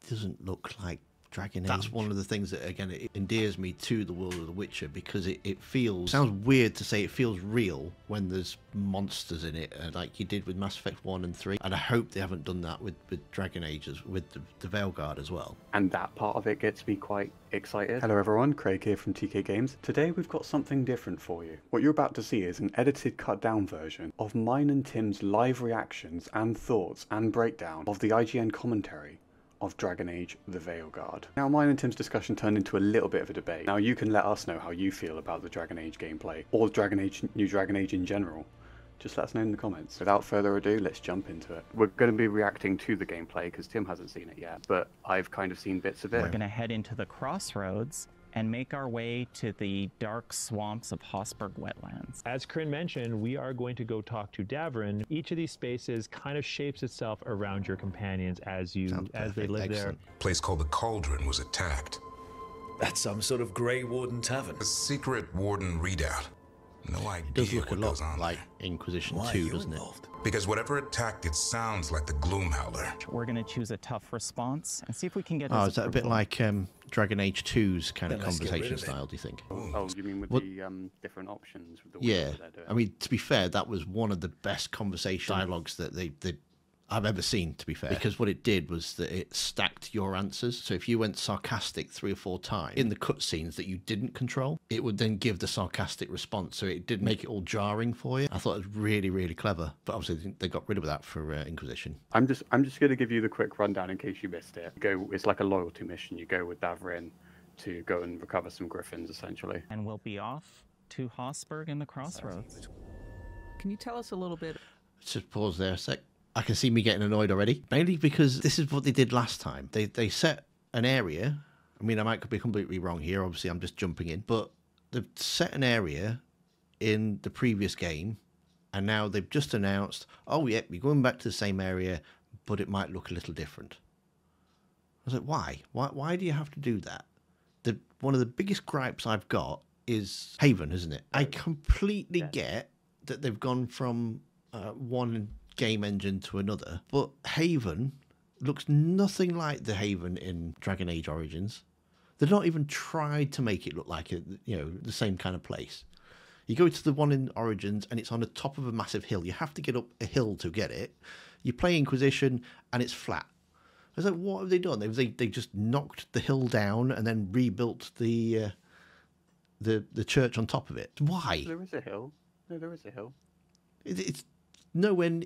doesn't look like Dragon Age. That's one of the things that, again, it endears me to the world of The Witcher, because it feels, sounds weird to say it feels real when there's monsters in it, like you did with Mass Effect 1 and 3. And I hope they haven't done that with Dragon Age, with the Veilguard as well. And that part of it gets me quite excited. Hello everyone, Craig here from TK Games. Today we've got something different for you. What you're about to see is an edited cut down version of mine and Tim's live reactions and thoughts and breakdown of the IGN commentary of Dragon Age the Veilguard. Now, mine and Tim's discussion turned into a little bit of a debate. Now, you can let us know how you feel about the Dragon Age gameplay, or New Dragon Age in general. Just let us know in the comments. Without further ado, let's jump into it. We're going to be reacting to the gameplay, because Tim hasn't seen it yet, but I've kind of seen bits of it. We're going to head into the crossroads and make our way to the dark swamps of Hossberg wetlands. As Corinne mentioned, we are going to go talk to Davrin. Each of these spaces kind of shapes itself around your companions as they live there. A place called the Cauldron was attacked. That's some sort of Grey Warden tavern. A secret warden readout. No idea. It does look a what goes lot on like there. Inquisition Why 2, are you doesn't involved? Because whatever attacked it sounds like the Gloomhowler. We're going to choose a tough response and see if we can get. Oh, is that a bit like Dragon Age 2's kind of Then let's get rid conversation of it. style, do you think? Oh, you mean with the different options? With the Yeah, ones that they're doing? I mean, to be fair, that was one of the best conversation dialogues that I've ever seen, to be fair. Because what it did was that it stacked your answers. So if you went sarcastic 3 or 4 times in the cutscenes that you didn't control, it would then give the sarcastic response. So it did make it all jarring for you. I thought it was really, really clever. But obviously they got rid of that for Inquisition. I'm just going to give you the quick rundown in case you missed it. It's like a loyalty mission. You go with Davrin to go and recover some griffins, essentially. And we'll be off to Hossberg in the crossroads. Can you tell us a little bit? Let's just pause there a sec. I can see me getting annoyed already. Mainly because this is what they did last time. They set an area. I mean, I might be completely wrong here. Obviously, I'm just jumping in. But they've set an area in the previous game. And now they've just announced, oh, yeah, we're going back to the same area, but it might look a little different. I was like, why? Why do you have to do that? One of the biggest gripes I've got is Haven, isn't it? I completely get that they've gone from one game engine to another, but Haven looks nothing like the Haven in Dragon Age Origins. They've not even tried to make it look like the same kind of place. You go to the one in Origins and it's on the top of a massive hill. You have to get up a hill to get it. You play Inquisition and it's flat. I was like, what have they done? They just knocked the hill down and then rebuilt the church on top of it. Why? There is a hill. No, there is a hill. It's nowhere.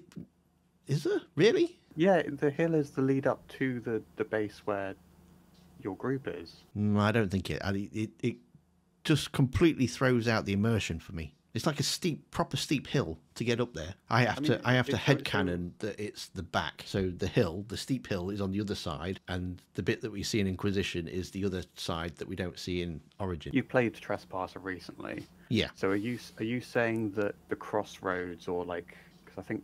Is there really? Yeah, the hill is the lead up to the base where your group is. I don't think it just completely throws out the immersion for me. It's like a proper steep hill to get up there. I have to headcanon that it's the back. So the steep hill is on the other side, and the bit that we see in Inquisition is the other side that we don't see in Origin. You played Trespasser recently. Yeah. So are you saying that the crossroads, or like, because I think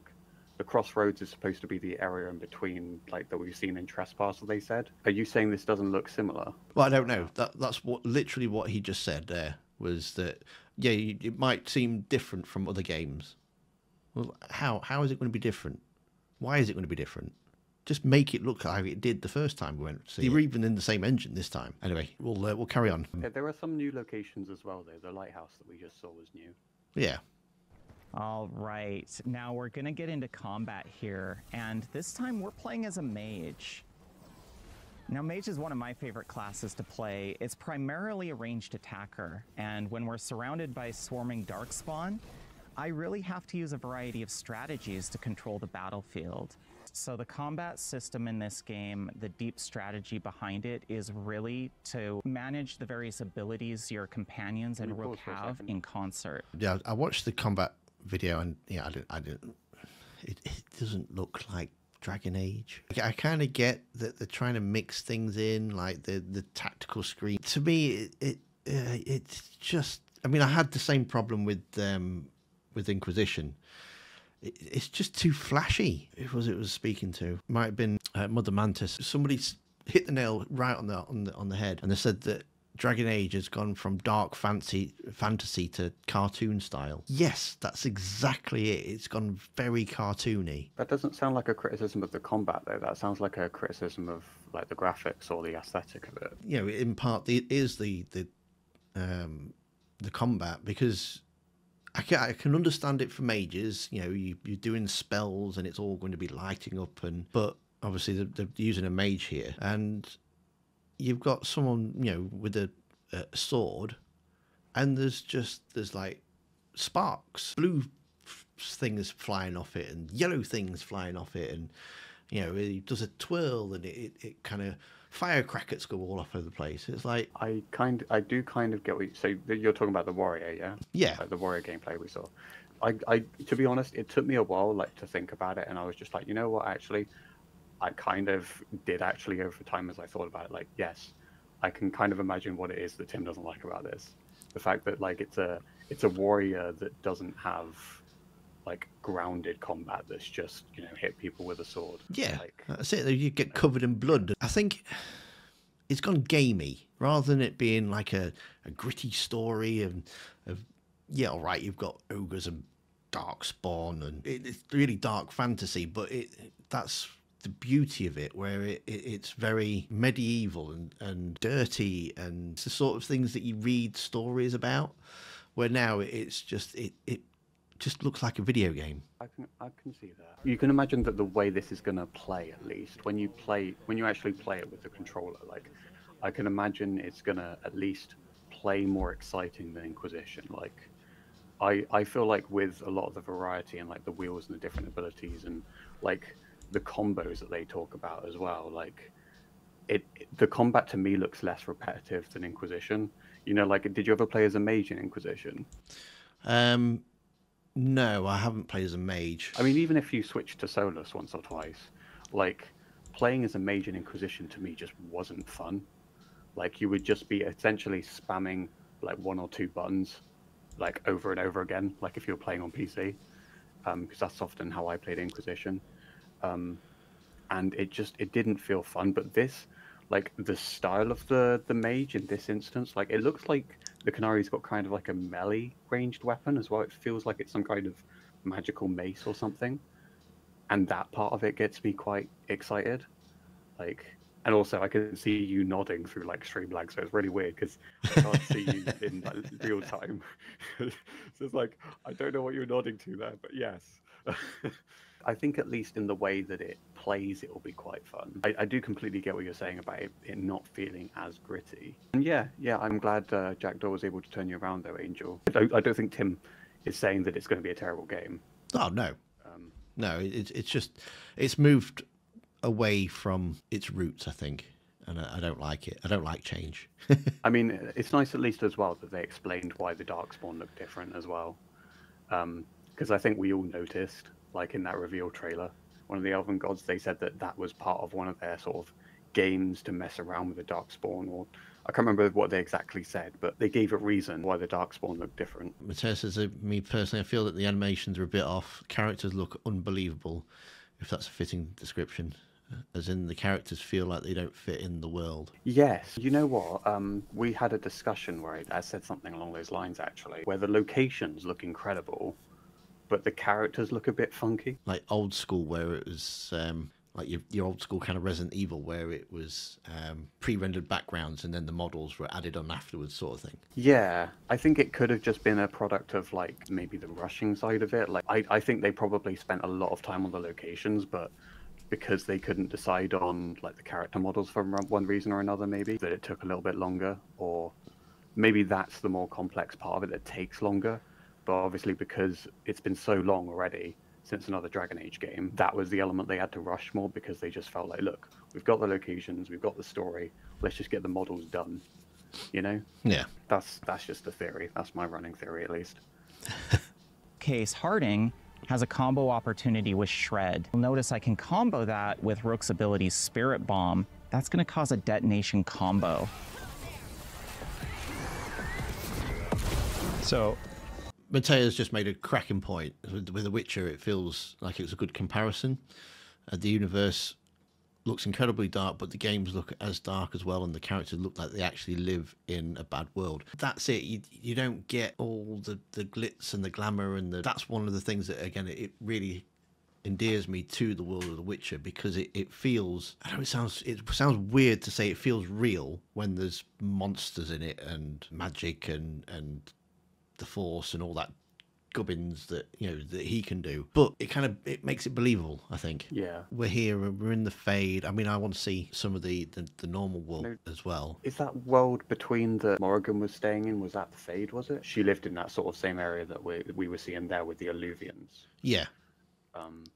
the crossroads is supposed to be the area in between, like, that we've seen in Trespasser, they said. Are you saying this doesn't look similar? Well, I don't know. That's literally what he just said there, was that, yeah, it might seem different from other games. Well, how is it going to be different? Why is it going to be different? Just make it look like it did the first time we went to see it. We're even in the same engine this time. Anyway, we'll carry on. Yeah, there are some new locations as well, though. The lighthouse that we just saw was new. Yeah. All right, now we're going to get into combat here, and this time we're playing as a mage. Now, mage is one of my favorite classes to play. It's primarily a ranged attacker, and when we're surrounded by swarming darkspawn, I really have to use a variety of strategies to control the battlefield. So the combat system in this game, the deep strategy behind it, is really to manage the various abilities your companions and rook have in concert. Yeah, I watched the combat video, and yeah, I didn't. It doesn't look like Dragon Age. I kind of get that they're trying to mix things in, like the tactical screen. To me, it's just. I mean, I had the same problem with Inquisition. It's just too flashy. Who was it speaking to? Might have been Mother Mantis. Somebody hit the nail right on the head, and they said that Dragonage has gone from dark fantasy to cartoon style. Yes, that's exactly it. It's gone very cartoony. That doesn't sound like a criticism of the combat, though. That sounds like a criticism of like the graphics or the aesthetic of it. You know, in part, it is the combat, because I can understand it for mages. You know, you're doing spells and it's all going to be lighting up, but obviously they're using a mage here, and you've got someone, you know, with a sword, and there's like sparks, blue things flying off it and yellow things flying off it, and you know, he does a twirl and it kind of firecrackers go all over the place. It's like I do kind of get what you say. You're talking about the warrior, yeah? Yeah. Like the warrior gameplay we saw. I to be honest, it took me a while like to think about it, and I was just like, you know what, actually, I kind of did actually over time as I thought about it. Like, yes, I can kind of imagine what it is that Tim doesn't like about this. The fact that like it's a warrior that doesn't have like grounded combat that's just, you know, hit people with a sword. Yeah, like, that's it. You get covered in blood. I think it's gone gamey rather than it being like a gritty story of yeah, all right, you've got ogres and darkspawn and it's really dark fantasy, but that's the beauty of it, where it's very medieval and dirty, and it's the sort of things that you read stories about, where now it's just it just looks like a video game. I can see that. You can imagine that the way this is going to play, at least when you actually play it with the controller, like I can imagine it's going to at least play more exciting than Inquisition. Like I feel like with a lot of the variety and like the wheels and the different abilities and like the combos that they talk about as well, like the combat to me looks less repetitive than Inquisition. You know, like, did you ever play as a mage in Inquisition? No, I haven't played as a mage. I mean, even if you switched to Solus once or twice, like, playing as a mage in Inquisition to me just wasn't fun. Like, you would just be essentially spamming, like, one or two buttons, like, over and over again, like if you were playing on PC, because that's often how I played Inquisition. And it didn't feel fun. But this, like, the style of the mage in this instance, like, it looks like the Canary's got kind of like a melee ranged weapon as well. It feels like it's some kind of magical mace or something. And that part of it gets me quite excited. Like, and also I can see you nodding through like stream lag, so it's really weird because I can't see you in like, real time. So it's like, I don't know what you're nodding to there, but yes. I think at least in the way that it plays, it will be quite fun. I do completely get what you're saying about it not feeling as gritty. And yeah, I'm glad Jackdaw was able to turn you around though, Angel. I don't think Tim is saying that it's going to be a terrible game. Oh, no. No, it's just, it's moved away from its roots, I think. And I don't like it. I don't like change. I mean, it's nice at least as well that they explained why the Darkspawn looked different as well. Because I think we all noticed, like in that reveal trailer, one of the Elven Gods, they said that was part of one of their sort of games to mess around with the Darkspawn, or I can't remember what they exactly said, but they gave a reason why the Darkspawn looked different. Mateo says, me personally, I feel that the animations are a bit off. Characters look unbelievable, if that's a fitting description. As in, the characters feel like they don't fit in the world. Yes. You know what? We had a discussion where I said something along those lines, actually, where the locations look incredible, but the characters look a bit funky. Like old school, where it was like your old school kind of Resident Evil, where it was pre-rendered backgrounds and then the models were added on afterwards, sort of thing. Yeah, I think it could have just been a product of like maybe the rushing side of it. Like I think they probably spent a lot of time on the locations, but because they couldn't decide on like the character models for one reason or another, maybe that it took a little bit longer, or maybe that's the more complex part of it that takes longer. But obviously, because it's been so long already since another Dragon Age game, that was the element they had to rush more, because they just felt like, look, we've got the locations, we've got the story, let's just get the models done. You know? Yeah. That's just the theory. That's my running theory, at least. Case Harding has a combo opportunity with Shred. You'll notice I can combo that with Rook's ability Spirit Bomb. That's going to cause a detonation combo. So Mateo's just made a cracking point. With The Witcher, it feels like it was a good comparison. The universe looks incredibly dark, but the games look as dark as well, and the characters look like they actually live in a bad world. That's it. You don't get all the glitz and the glamour, and that's one of the things that, again, it really endears me to the world of The Witcher, because it feels, I know it sounds weird to say it feels real when there's monsters in it and magic and the Force and all that gubbins that that he can do, but it makes it believable. I think we're here, we're in the Fade. I mean, I want to see some of the normal world as well. Is that world between that Morrigan was staying in, was that the Fade? Was it? She lived in that sort of same area that we were seeing there with the Alluvians. Yeah,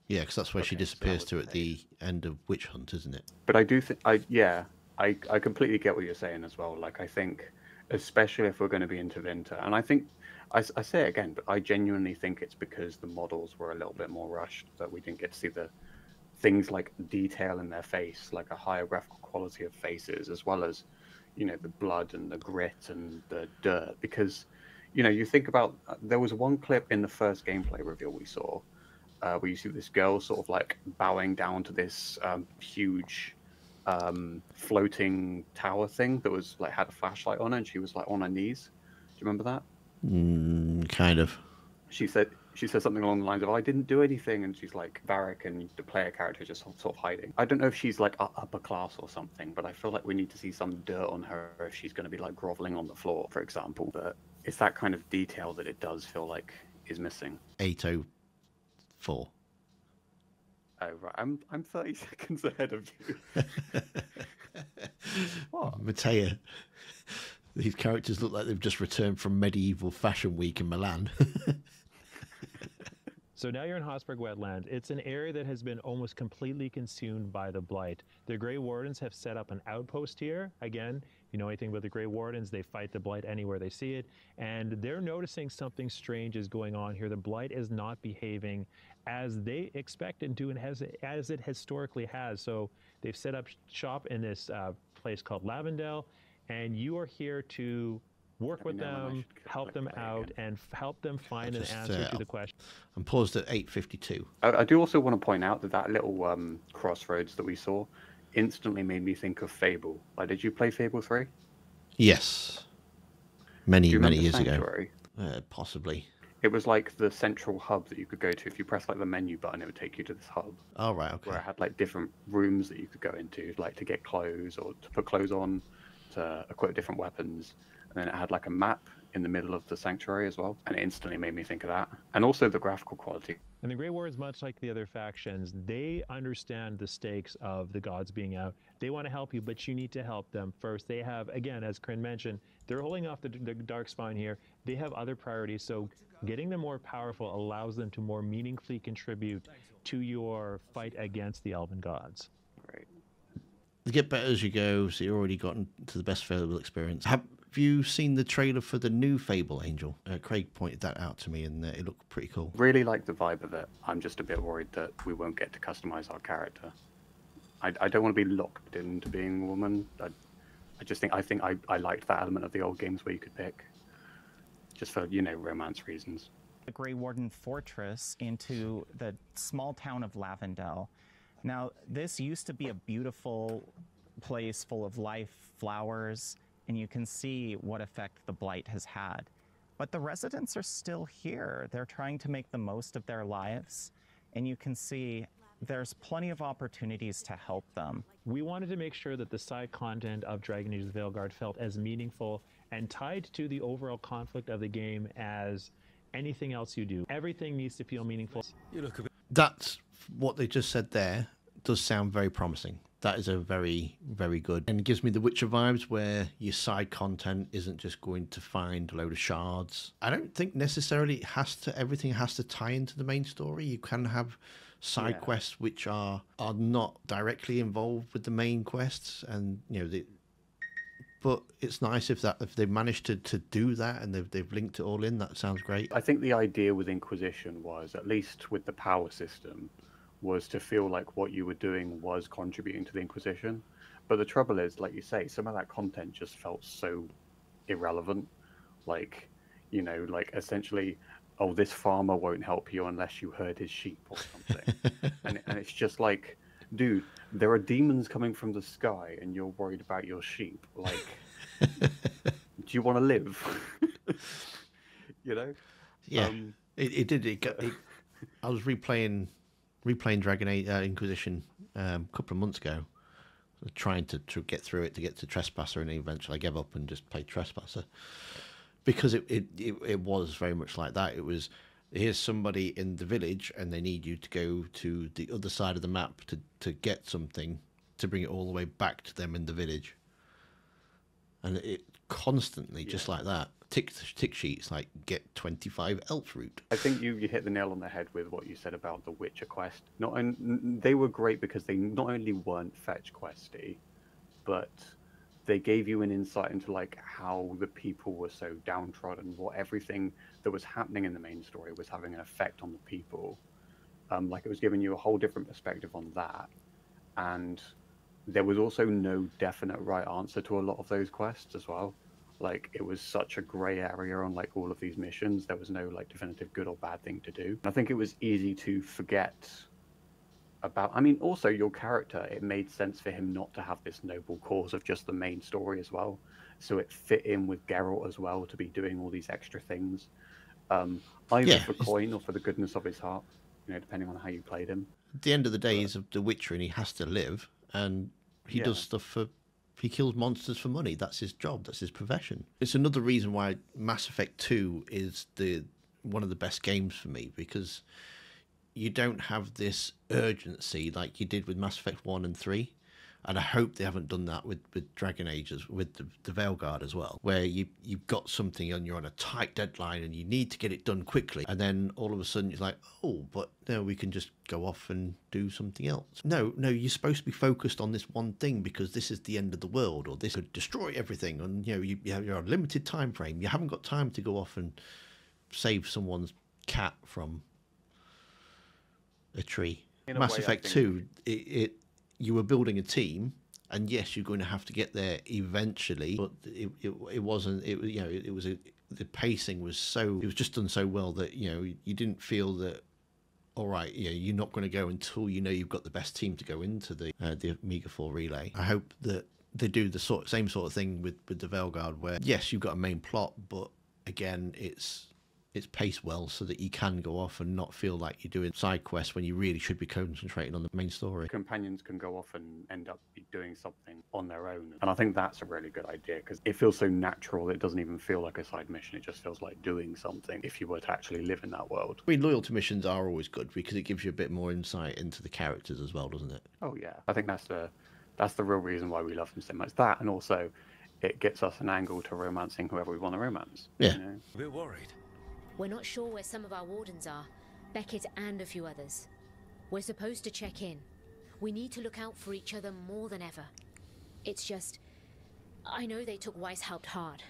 because that's where she disappears to at the end of Witch Hunt, isn't it? But I do think I completely get what you're saying as well. Like, I think, especially if we're going to be into Winter, and I think I say it again, but I genuinely think it's because the models were a little bit more rushed that we didn't get to see the things like detail in their face, like a higher graphical quality of faces, as well as the blood and the grit and the dirt. Because you think about, there was one clip in the first gameplay reveal we saw where you see this girl sort of like bowing down to this huge floating tower thing that was like had a flashlight on her, and she was like on her knees. Do you remember that? Kind of. She said something along the lines of, "I didn't do anything," and she's like Varric, and the player character just sort of hiding. I don't know if she's like upper class or something, but I feel like we need to see some dirt on her if she's going to be like groveling on the floor, for example. But it's that kind of detail that it does feel like is missing. 804. Oh right, I'm 30 seconds ahead of you. What? Matea. These characters look like they've just returned from medieval fashion week in Milan. So now you're in Hossberg Wetlands. It's an area that has been almost completely consumed by the Blight. The Grey Wardens have set up an outpost here. Again, if you know anything about the Grey Wardens, they fight the Blight anywhere they see it. And they're noticing something strange is going on here. The Blight is not behaving as they expected to and as it historically has. So they've set up shop in this place called Lavendel. And you are here to work with them, help them out, and help them find an answer to the question. I'm paused at 8:52. I do also want to point out that little crossroads that we saw instantly made me think of Fable. Like, did you play Fable 3? Yes. Many years Sanctuary? Ago. Possibly. It was like the central hub that you could go to. If you press like the menu button, it would take you to this hub. Oh, right, okay. Where it had like different rooms that you could go into, like to get clothes or to put clothes on, to equip different weapons, and then it had like a map in the middle of the sanctuary as well, and it instantly made me think of that, and also the graphical quality. And the Grey Wardens, much like the other factions, they understand the stakes of the gods being out. They want to help you, but you need to help them first. They have, again, as Kryn mentioned, they're holding off the Darkspawn here. They have other priorities, so getting them more powerful allows them to more meaningfully contribute to your fight against the Elven gods. Right. You get better as you go, so you've already gotten to the best Fable experience. Have you seen the trailer for the new Fable, Angel? Craig pointed that out to me, and it looked pretty cool. Really like the vibe of it. I'm just a bit worried that we won't get to customize our character. I don't want to be locked into being a woman. I think I liked that element of the old games where you could pick, just for romance reasons. The Grey Warden Fortress into the small town of Lavendel. Now, this used to be a beautiful place full of life, flowers, and you can see what effect the Blight has had. But the residents are still here. They're trying to make the most of their lives, and you can see there's plenty of opportunities to help them. We wanted to make sure that the side content of Dragon Age the Veilguard felt as meaningful and tied to the overall conflict of the game as anything else you do. Everything needs to feel meaningful. That's what they just said there. Does sound very promising. That is a very, very good, and it gives me the Witcher vibes where your side content isn't just going to find a load of shards. I don't think necessarily everything has to tie into the main story. You can have side quests which are not directly involved with the main quests, and but it's nice if they've managed to do that and they've linked it all in. That sounds great. I think the idea with Inquisition was, at least with the power system, was to feel like what you were doing was contributing to the Inquisition. But the trouble is, like you say, some of that content just felt so irrelevant. Like, like essentially, oh, this farmer won't help you unless you herd his sheep or something. and it's just like, dude, there are demons coming from the sky, and you're worried about your sheep. Like, do you want to live? You know? Yeah, it did. I was replaying Dragon Age Inquisition a couple of months ago, trying to get through it to get to Trespasser, and eventually I gave up and just played Trespasser because it was very much like that. It was, here's somebody in the village and they need you to go to the other side of the map to get something to bring it all the way back to them in the village, and it constantly just like that. Tick sheets like get 25 elf root. I think you hit the nail on the head with what you said about the Witcher quest. They were great because they not only weren't fetch questy, but they gave you an insight into like how the people were so downtrodden, what everything that was happening in the main story was having an effect on the people. Like it was giving you a whole different perspective on that, and there was also no definite right answer to a lot of those quests as well. Like it was such a gray area on like all of these missions. There was no like definitive good or bad thing to do. And I think it was easy to forget about, I mean, also your character, it made sense for him not to have this noble cause of just the main story as well. So it fit in with Geralt as well to be doing all these extra things, either for coin or for the goodness of his heart, you know, depending on how you played him. At the end of the day, he's the Witcher and he has to live, and he does stuff for, he kills monsters for money. That's his job. That's his profession. It's another reason why Mass Effect 2 is one of the best games for me, because you don't have this urgency like you did with Mass Effect 1 and 3. And I hope they haven't done that with Dragon Age, with the Veilguard as well, where you've got something and you're on a tight deadline and you need to get it done quickly. And then all of a sudden it's like, oh, but no, we can just go off and do something else. No, you're supposed to be focused on this one thing because this is the end of the world, or this could destroy everything. And, you know, you're on a limited time frame. You haven't got time to go off and save someone's cat from a tree. Mass Effect 2, you were building a team, and yes, you're going to have to get there eventually, but it wasn't. It was, you know, the pacing was so, it was just done so well that, you know, you didn't feel that, all right, you know, you're not going to go until you know you've got the best team to go into the Omega 4 relay. I hope that they do the same sort of thing with the Veilguard, where yes, you've got a main plot, but again, it's paced well so that you can go off and not feel like you're doing side quests when you really should be concentrating on the main story. Companions can go off and end up doing something on their own. And I think that's a really good idea because it feels so natural. It doesn't even feel like a side mission. It just feels like doing something if you were to actually live in that world. I mean, loyalty missions are always good because it gives you a bit more insight into the characters as well, doesn't it? Oh, yeah. I think that's the real reason why we love them so much. That, and also it gets us an angle to romancing whoever we want to romance. Yeah. You know? We're worried. We're not sure where some of our wardens are, Beckett and a few others. We're supposed to check in. We need to look out for each other more than ever. It's just, I know they took Weishaupt hard,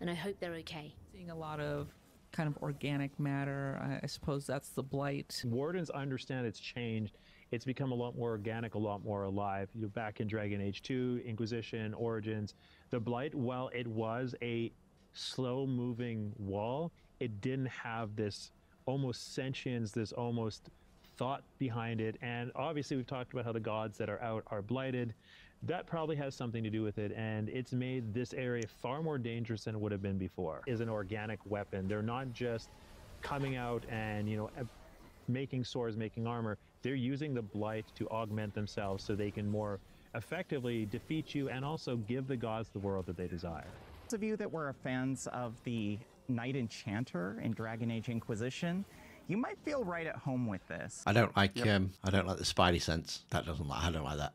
and I hope they're okay. Seeing a lot of kind of organic matter, I suppose that's the blight. Wardens understand it's changed. It's become a lot more organic, a lot more alive. You know, back in Dragon Age 2, Inquisition, Origins, the blight, while it was a slow-moving wall, it didn't have this almost sentience, this almost thought behind it. And obviously we've talked about how the gods that are out are blighted. That probably has something to do with it, and it's made this area far more dangerous than it would have been before. Is an organic weapon. They're not just coming out and, you know, making swords, making armor. They're using the blight to augment themselves so they can more effectively defeat you and also give the gods the world that they desire. Those of you that were fans of the Knight Enchanter in Dragon Age Inquisition, you might feel right at home with this. I don't like the Spidey sense. I don't like that.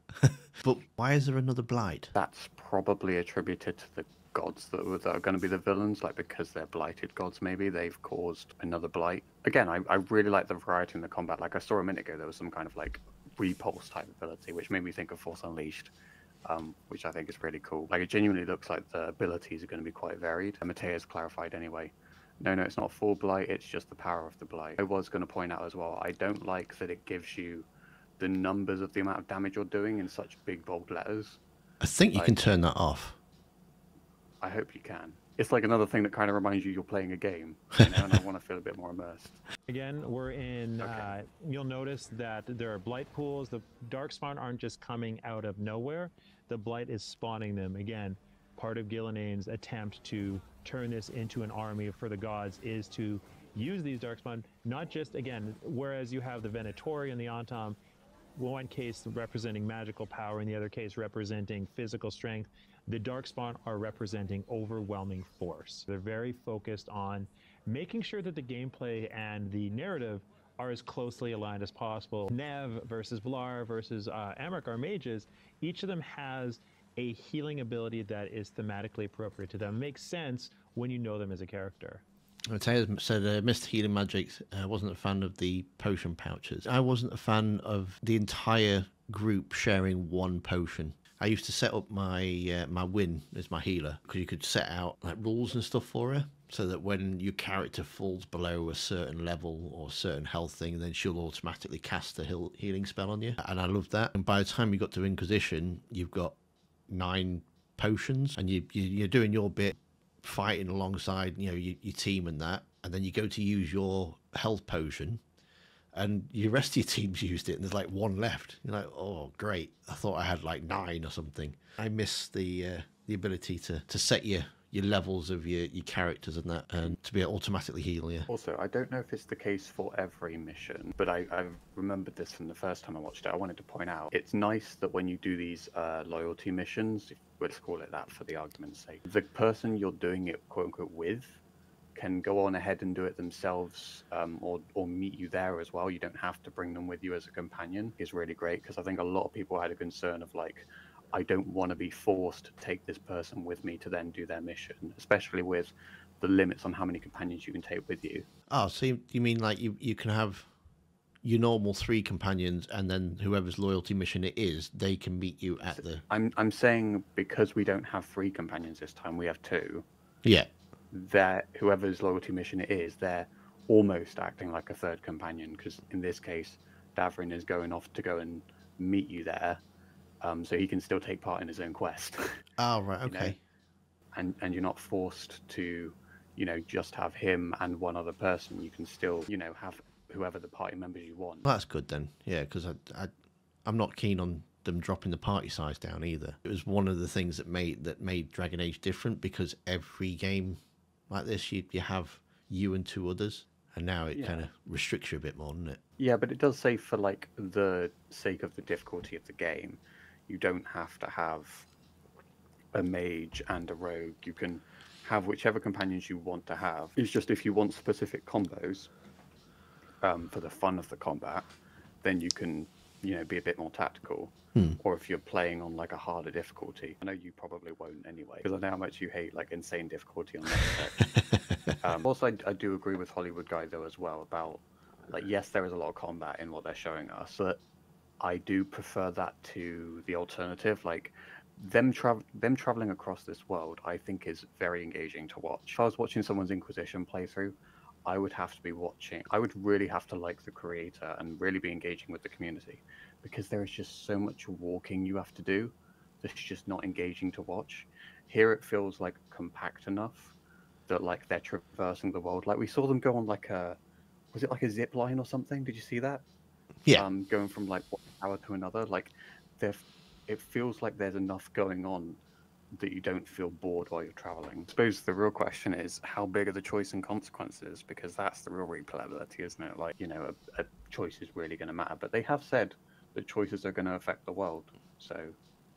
But why is there another blight? That's probably attributed to the gods that are going to be the villains, like because they're blighted gods, maybe they've caused another blight. Again, I really like the variety in the combat. Like I saw a minute ago, there was some kind of like repulse type ability, which made me think of Force Unleashed. Which I think is pretty cool. Like, it genuinely looks like the abilities are going to be quite varied. And Matea's clarified anyway. No, it's not full blight, it's just the power of the blight. I was going to point out as well, I don't like that it gives you the numbers of the amount of damage you're doing in such big, bold letters. I think you can turn that off. I hope you can. it's like another thing that kind of reminds you you're playing a game, you know, and I want to feel a bit more immersed. Again, we're in, Okay. you'll notice that there are blight pools. The darkspawn aren't just coming out of nowhere. The blight is spawning them. Again, part of Gillian's attempt to turn this into an army for the gods is to use these darkspawn, not just, again, whereas you have the Venatori and the Antam, one case representing magical power, in the other case representing physical strength, the darkspawn are representing overwhelming force. They're very focused on making sure that the gameplay and the narrative are as closely aligned as possible. Nev versus Vlar versus Amrik, our mages, each of them has a healing ability that is thematically appropriate to them. Makes sense when you know them as a character. Taylor said Mr. Healing Magics wasn't a fan of the potion pouches. I wasn't a fan of the entire group sharing one potion. I used to set up my my win as my healer because you could set out like rules and stuff for her, so that when your character falls below a certain level or a certain health thing, then she'll automatically cast a healing spell on you. And I loved that. And by the time you got to Inquisition, you've got 9 potions, and you're doing your bit, fighting alongside your team and that, and then you go to use your health potion and the rest of your team's used it and there's like 1 left. You're like, oh great, I thought I had like 9 or something. I miss the ability to set your levels of your characters and that, and to be able to automatically heal you. Also, I don't know if it's the case for every mission, but I remembered this from the first time I watched it. I wanted to point out, it's nice that when you do these loyalty missions, let's call it that for the argument's sake, the person you're doing it quote-unquote with can go on ahead and do it themselves, or meet you there as well. You don't have to bring them with you as a companion. Is really great, because I think a lot of people had a concern of like, I don't want to be forced to take this person with me to then do their mission, especially with the limits on how many companions you can take with you. Oh, so you mean like you can have your normal 3 companions, and then whoever's loyalty mission it is, they can meet you at the... I'm saying because we don't have 3 companions this time, we have 2. Yeah. That whoever's loyalty mission it is, they're almost acting like a 3rd companion, because in this case, Davrin is going off to go and meet you there, so he can still take part in his own quest. Oh, right, okay. And you're not forced to, just have him and 1 other person. You can still, have whoever the party members you want. Well, that's good then, yeah, because I'm not keen on them dropping the party size down either. It was one of the things that made Dragon Age different, because every game like this, you have you and 2 others, and now it kind of restricts you a bit more, doesn't it? Yeah, but it does say for like the sake of the difficulty of the game, you don't have to have a mage and a rogue. You can have whichever companions you want to have. It's just if you want specific combos for the fun of the combat, then you can, be a bit more tactical. Or if you're playing on like a harder difficulty. I know you probably won't anyway, because I know how much you hate like insane difficulty on that. Also, I do agree with Hollywood Guy though as well about like, yes, there is a lot of combat in what they're showing us, but I do prefer that to the alternative. Like them traveling across this world, I think is very engaging to watch. If I was watching someone's Inquisition playthrough, I would really have to like the creator and really be engaging with the community, because there is just so much walking you have to do that's just not engaging to watch. Here it feels like compact enough that like they're traversing the world. Like we saw them go on like was it like a zip line or something? Did you see that? Yeah. Going from like one tower to another. Like it feels like there's enough going on that you don't feel bored while you're traveling. I suppose the real question is, how big are the choice and consequences? Because that's the real replayability, isn't it? Like, a choice is really going to matter. But they have said that choices are going to affect the world. So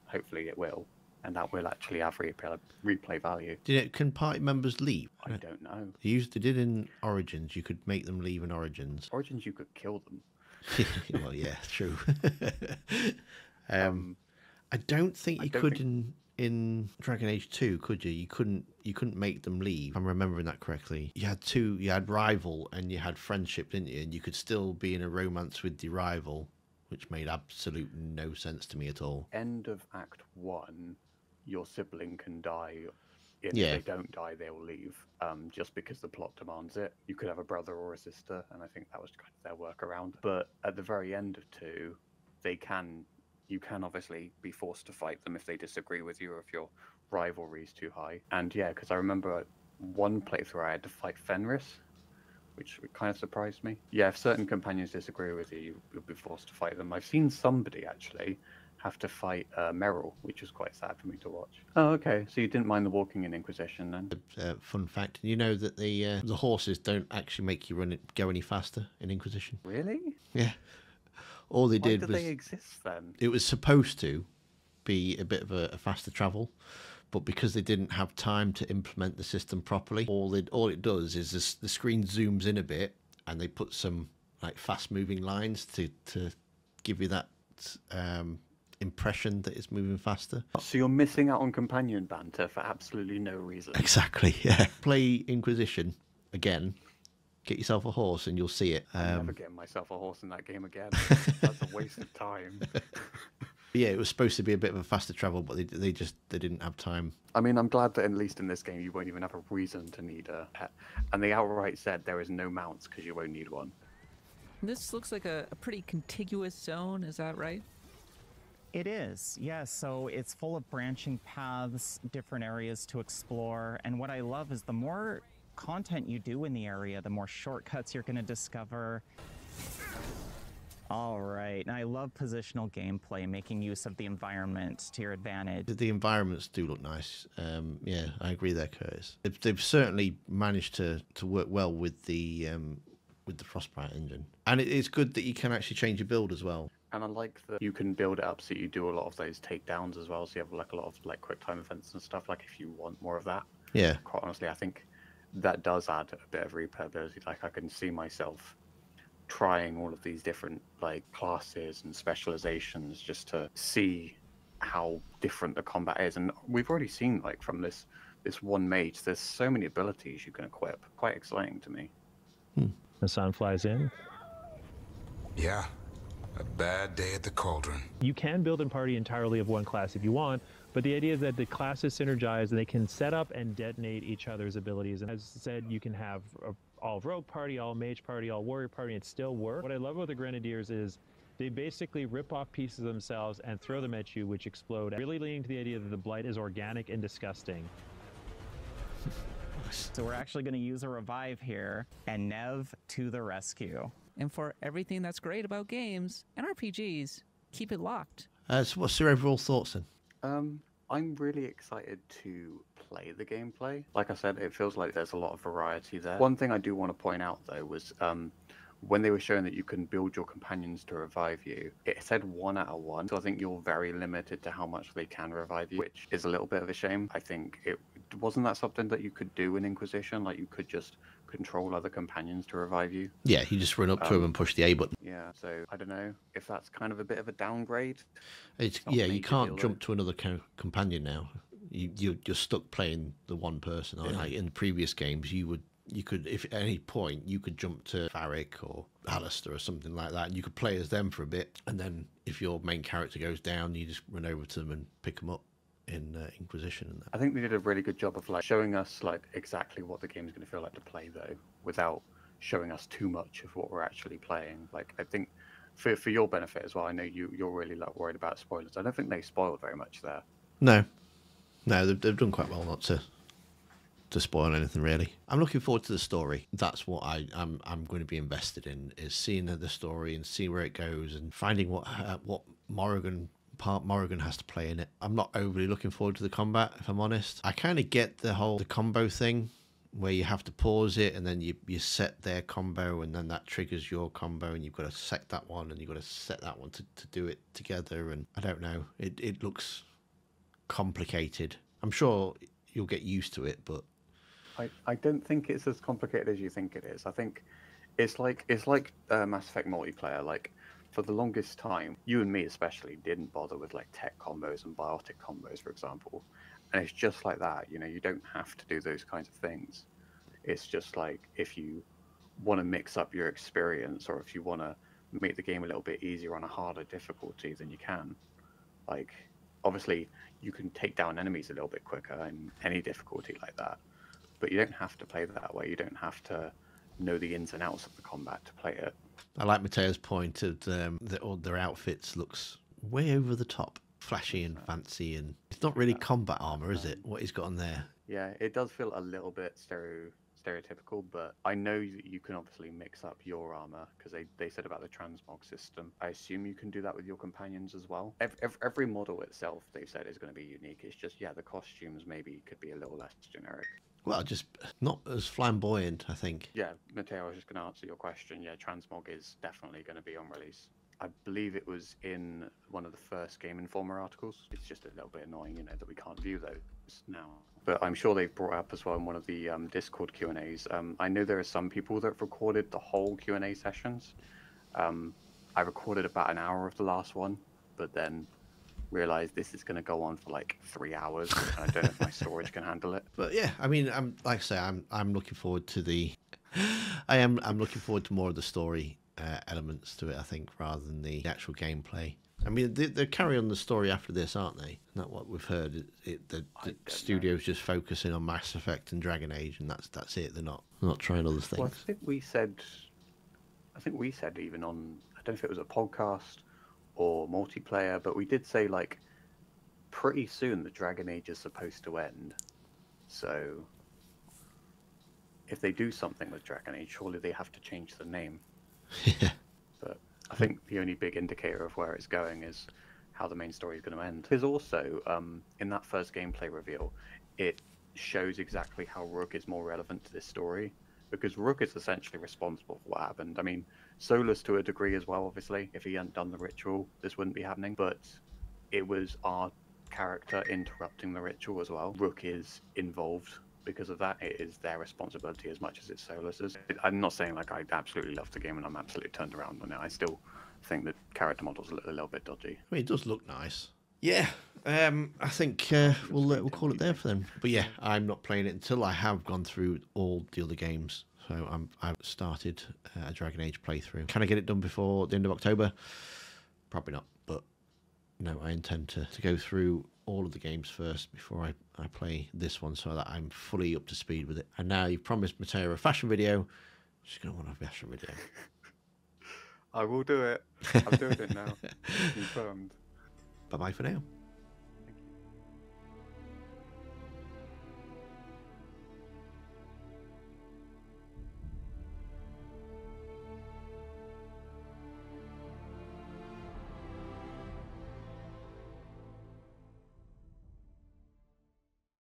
hopefully it will. And that will actually have replay value. Can party members leave? I don't know. They did in Origins. You could make them leave in Origins. Origins, you could kill them. Well, yeah, true. I don't think you could in Dragon Age 2, could you? You couldn't make them leave. I'm remembering that correctly. You had rival and you had friendship, didn't you? And you could still be in a romance with the rival, which made absolute no sense to me at all. End of Act 1, your sibling can die. If they don't die, they will leave, just because the plot demands it. You could have a brother or a sister, and I think that was kind of their workaround. But at the very end of 2, they can, you can obviously be forced to fight them if they disagree with you or if your rivalry is too high. And yeah, because I remember one playthrough I had to fight Fenris, which kind of surprised me. Yeah, if certain companions disagree with you, you'll be forced to fight them. I've seen somebody actually have to fight Merrill, which was quite sad for me to watch. Oh, okay. So you didn't mind the walking in Inquisition then? Fun fact, you know that the horses don't actually make you go any faster in Inquisition. Really? Yeah. All they Why did did was they exist then? it was supposed to be a bit of a faster travel, but because they didn't have time to implement the system properly, all it does is the screen zooms in a bit, and they put some like fast moving lines to give you that impression that it's moving faster. So you're missing out on companion banter for absolutely no reason. Exactly. Yeah. Play Inquisition again. Get yourself a horse and you'll see it. I'm never getting myself a horse in that game again. That's a waste of time. Yeah, it was supposed to be a bit of a faster travel, but they didn't have time. I mean, I'm glad that at least in this game you won't even have a reason to need a pet. And they outright said there is no mounts because you won't need one. This looks like a pretty contiguous zone, is that right? It is, yes. So it's full of branching paths, different areas to explore. And what I love is the more content you do in the area, the more shortcuts you're going to discover. All right. And I love positional gameplay, making use of the environment to your advantage. The environments do look nice. Yeah, I agree there, Curtis. They've certainly managed to work well with the Frostbite engine. And it's good that you can actually change your build as well. And I like that you can build it up so you do a lot of those takedowns as well. So you have like a lot of like quick time events and stuff. Like if you want more of that. Yeah. Quite honestly, I think that does add a bit of replayability. Like I can see myself trying all of these different like classes and specializations just to see how different the combat is. And we've already seen like from this one mage, there's so many abilities you can equip. Quite exciting to me. The sun flies in. Yeah. A bad day at the cauldron. You can build and party entirely of one class if you want, but the idea is that the classes synergize and they can set up and detonate each other's abilities. And as I said, you can have all rogue party, all mage party, all warrior party, and it still work. What I love about the Grenadiers is they basically rip off pieces of themselves and throw them at you, which explode, really leading to the idea that the blight is organic and disgusting. So we're actually going to use a revive here, and Nev to the rescue. And for everything that's great about games and RPGs, keep it locked. So what's your overall thoughts then? I'm really excited to play the gameplay. Like I said, it feels like there's a lot of variety there. One thing I do want to point out though was when they were showing that you can build your companions to revive you, it said 1 out of 1. So I think you're very limited to how much they can revive you, which is a little bit of a shame. I think wasn't that something that you could do in Inquisition? Like you could just control other companions to revive you? Yeah, you just run up to him and push the A button. Yeah, so I don't know if that's kind of a bit of a downgrade. Yeah, you can't jump to another companion now. You're stuck playing the one person. Yeah. Like in the previous games, you could, if at any point, you could jump to Varric or Alistair or something like that, and you could play as them for a bit, and then if your main character goes down, you just run over to them and pick them up in Inquisition. And that. I think they did a really good job of like showing us like exactly what the game's going to feel like to play though, without showing us too much of what we're actually playing. Like I think for your benefit as well, I know you're really like worried about spoilers. I don't think they spoiled very much there. No, they've done quite well not to spoil anything really. I'm looking forward to the story. That's what I'm going to be invested in, is seeing the story and see where it goes and finding what part Morrigan has to play in it. I'm not overly looking forward to the combat, if I'm honest. I kind of get the combo thing where you have to pause it and then you set their combo and then that triggers your combo and you've got to set that one and you've got to set that one to do it together. And I don't know, it looks complicated. I'm sure you'll get used to it, but I don't think it's as complicated as you think it is. I think it's like Mass Effect multiplayer. Like for the longest time, you and me especially didn't bother with like tech combos and biotic combos, for example. And it's just like that. You know, you don't have to do those kinds of things. It's just like if you want to mix up your experience or if you want to make the game a little bit easier on a harder difficulty, then you can. Like obviously you can take down enemies a little bit quicker in any difficulty like that. But you don't have to play that way. You don't have to know the ins and outs of the combat to play it. I like Mateo's point of that all their outfits looks way over the top, flashy and fancy, and it's not really combat armor, is it? What he's got on there. Yeah, it does feel a little bit stereotypical, but I know that you can obviously mix up your armor because they said about the transmog system. I assume you can do that with your companions as well. Every model itself, they've said, is going to be unique. It's just, yeah, the costumes maybe could be a little less generic. Well, just not as flamboyant, I think. Yeah, Matteo, I was just going to answer your question. Yeah, transmog is definitely going to be on release. I believe it was in one of the first Game Informer articles. It's just a little bit annoying, you know, that we can't view those now. But I'm sure they've brought up as well in one of the Discord Q&As. I know there are some people that have recorded the whole Q&A sessions. I recorded about an hour of the last one, but then realized this is going to go on for like 3 hours, and I don't know if my storage can handle it. But yeah, I mean, like I say, I'm looking forward to the. I'm looking forward to more of the story elements to it, I think, rather than the actual gameplay. I mean, they carry on the story after this, aren't they? Not what we've heard. The studio's just focusing on Mass Effect and Dragon Age, and that's it. They're not trying other things. Well, I think we said even on, I don't know if it was a podcast or multiplayer, but we did say like pretty soon the Dragon Age is supposed to end. So if they do something with Dragon Age, surely they have to change the name. Yeah. But I think the only big indicator of where it's going is how the main story is going to end. There's also, in that first gameplay reveal, it shows exactly how Rook is more relevant to this story, because Rook is essentially responsible for what happened. I mean, Solus to a degree as well, obviously. If he hadn't done the ritual, this wouldn't be happening, but it was our character interrupting the ritual as well. Rook is involved because of that. It is their responsibility as much as it's Solus's. I'm not saying like I absolutely love the game and I'm absolutely turned around on it. I still think the character models look a little bit dodgy. I mean, it does look nice. Yeah, I think we'll call it there for them. But yeah, I'm not playing it until I have gone through all the other games. So I've started a Dragon Age playthrough. Can I get it done before the end of October? Probably not. But no, I intend to go through all of the games first before I play this one, so that I'm fully up to speed with it. And now you've promised Mateo a fashion video. She's going to want a fashion video. I will do it. I'm doing it now. Confirmed. Bye-bye for now.